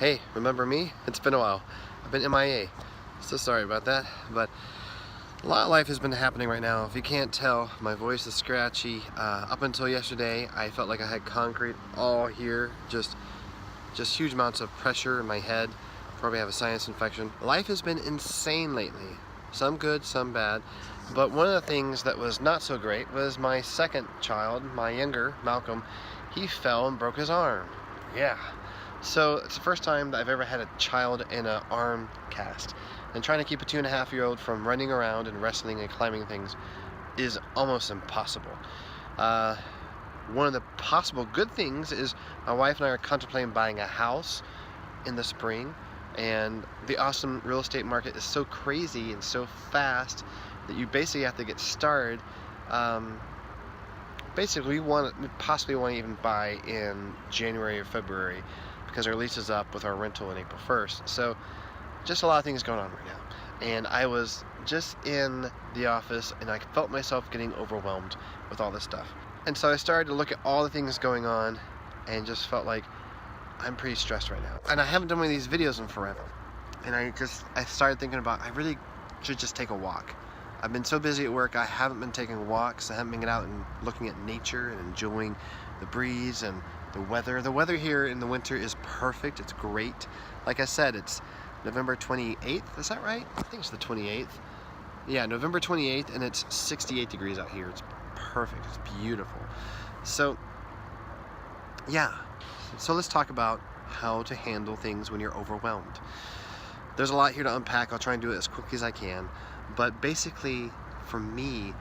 Hey, remember me? It's been a while. I've been MIA. So sorry about that, but a lot of life has been happening right now. If you can't tell, my voice is scratchy. Up until yesterday, I felt like I had concrete all here, just huge amounts of pressure in my head. Probably have a sinus infection. Life has been insane lately. Some good, some bad. But one of the things that was not so great was my second child, my younger, Malcolm. He fell and broke his arm. Yeah. So it's the first time that I've ever had a child in an arm cast. And trying to keep a 2.5-year-old from running around and wrestling and climbing things is almost impossible. One of the possible good things is my wife and I are contemplating buying a house in the spring, and the awesome real estate market is so crazy and so fast that you basically have to get started. Basically, we possibly want to even buy in January or February because our lease is up with our rental on April 1st. So just a lot of things going on right now. And I was just in the office and I felt myself getting overwhelmed with all this stuff. And so I started to look at all the things going on and just felt like I'm pretty stressed right now. And I haven't done one of these videos in forever. And I started thinking about, I really should just take a walk. I've been so busy at work, I haven't been taking walks. I haven't been getting out and looking at nature and enjoying the breeze and the weather. The weather here in the winter is perfect. It's great. Like I said, it's November 28th. Is that right? I think it's the 28th. Yeah, November 28th, and it's 68 degrees out here. It's perfect. It's beautiful. So, yeah. So let's talk about how to handle things when you're overwhelmed. There's a lot here to unpack. I'll try and do it as quickly as I can. But basically, for me,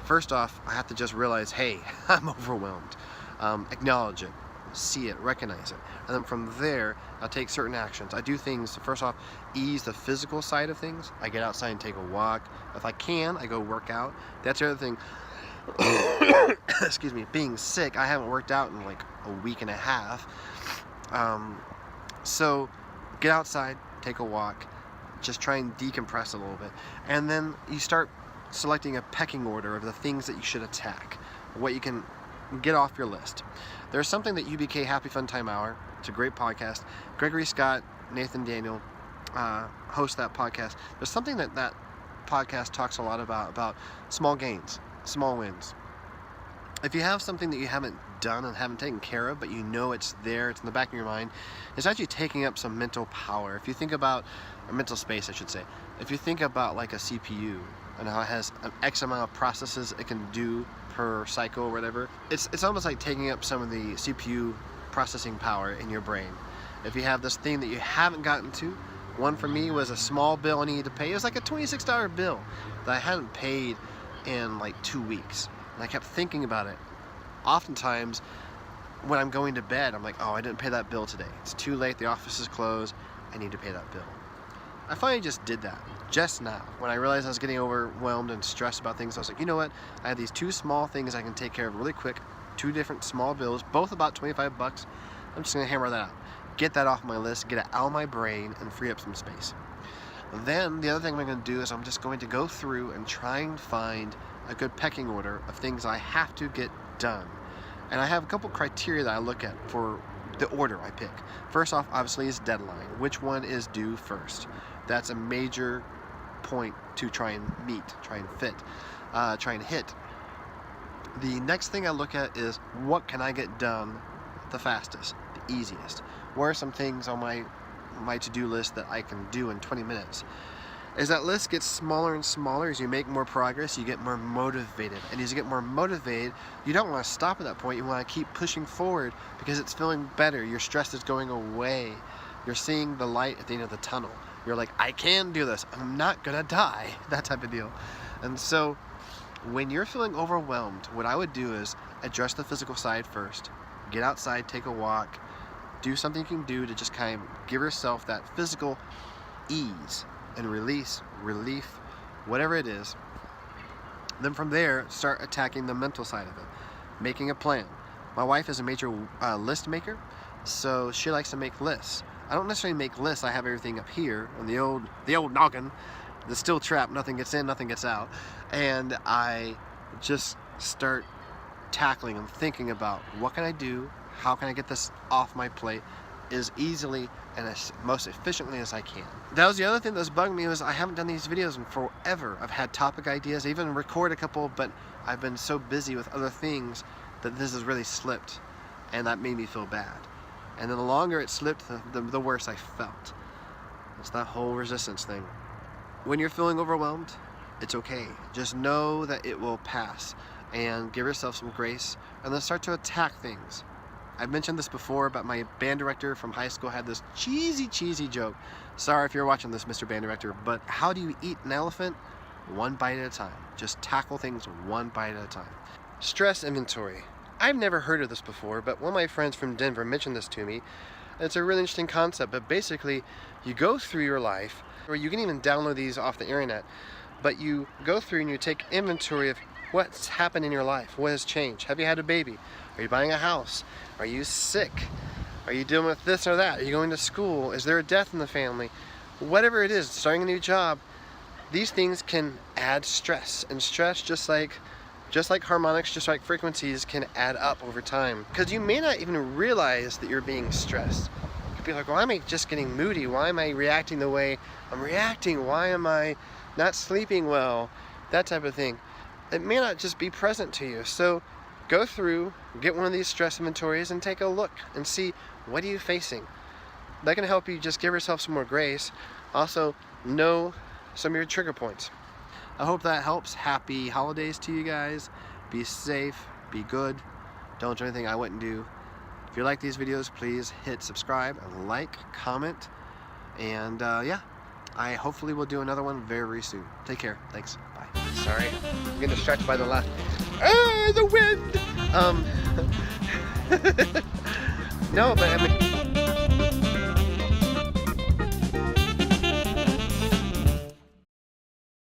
first off, I have to just realize, hey, I'm overwhelmed. Acknowledge it, see it, recognize it. And then from there, I'll take certain actions. I do things, first off, ease the physical side of things. I get outside and take a walk. If I can, I go work out. That's the other thing. Excuse me, being sick, I haven't worked out in like a week and a half. So get outside, take a walk, just try and decompress a little bit. And then you start selecting a pecking order of the things that you should attack, what you can get off your list. There's something that UBK Happy Fun Time Hour, it's a great podcast. Gregory Scott, Nathan Daniel host that podcast. There's something that podcast talks a lot about small gains, small wins. If you have something that you haven't done and haven't taken care of, but you know it's there, it's in the back of your mind, it's actually taking up some mental power. If you think about, or mental space I should say, if you think about like a CPU and how it has an X amount of processes it can do per cycle or whatever, it's almost like taking up some of the CPU processing power in your brain. If you have this thing that you haven't gotten to, one for me was a small bill I needed to pay. It was like a $26 bill that I hadn't paid in like 2 weeks. And I kept thinking about it. Oftentimes, when I'm going to bed, I'm like, oh, I didn't pay that bill today. It's too late, the office is closed, I need to pay that bill. I finally just did that, just now. When I realized I was getting overwhelmed and stressed about things, I was like, you know what? I have these 2 small things I can take care of really quick, 2 different small bills, both about 25 bucks. I'm just gonna hammer that out. Get that off my list, get it out of my brain, and free up some space. Then, the other thing I'm gonna do is I'm just going to go through and try and find a good pecking order of things I have to get done. And I have a couple criteria that I look at for the order I pick. First off, obviously, is deadline. Which one is due first? That's a major point to try and meet, try and fit, try and hit. The next thing I look at is what can I get done the fastest, the easiest? What are some things on my to-do list that I can do in 20 minutes? As that list gets smaller and smaller, as you make more progress, you get more motivated. And as you get more motivated, you don't want to stop at that point. You want to keep pushing forward because it's feeling better. Your stress is going away. You're seeing the light at the end of the tunnel. You're like, I can do this. I'm not going to die. That type of deal. And so when you're feeling overwhelmed, what I would do is address the physical side first. Get outside, take a walk, do something you can do to just kind of give yourself that physical ease and relief, whatever it is. Then from there, start attacking the mental side of it, making a plan. My wife is a major list maker, so she likes to make lists. I don't necessarily make lists. I have everything up here on the old noggin, the steel trap. Nothing gets in, nothing gets out, and I just start tackling and thinking about what can I do, how can I get this off my plate, as easily and as most efficiently as I can. That was the other thing that was bugging me, was I haven't done these videos in forever. I've had topic ideas, I even record a couple, but I've been so busy with other things that this has really slipped, and that made me feel bad. And then the longer it slipped, the worse I felt. It's that whole resistance thing. When you're feeling overwhelmed, it's okay. Just know that it will pass, and give yourself some grace, and then start to attack things. I've mentioned this before, but my band director from high school had this cheesy joke. Sorry if you're watching this, Mr. Band Director, but how do you eat an elephant? One bite at a time. Just tackle things one bite at a time. Stress inventory. I've never heard of this before, but one of my friends from Denver mentioned this to me. It's a really interesting concept, but basically you go through your life, or you can even download these off the internet, but you go through and you take inventory of what's happened in your life. What has changed? Have you had a baby? Are you buying a house? Are you sick? Are you dealing with this or that? Are you going to school? Is there a death in the family? Whatever it is, starting a new job, these things can add stress. And stress, just like harmonics, just like frequencies, can add up over time. Because you may not even realize that you're being stressed. You could be like, why am I just getting moody? Why am I reacting the way I'm reacting? Why am I not sleeping well? That type of thing. It may not just be present to you. So go through, get one of these stress inventories, and take a look and see, what are you facing? That can help you just give yourself some more grace. Also, know some of your trigger points. I hope that helps. Happy holidays to you guys. Be safe, be good. Don't do anything I wouldn't do. If you like these videos, please hit subscribe and like, comment, and yeah, I hopefully will do another one very soon. Take care. Thanks. Bye. Sorry, I'm getting distracted by the laugh. Ah, the wind! No, but I mean...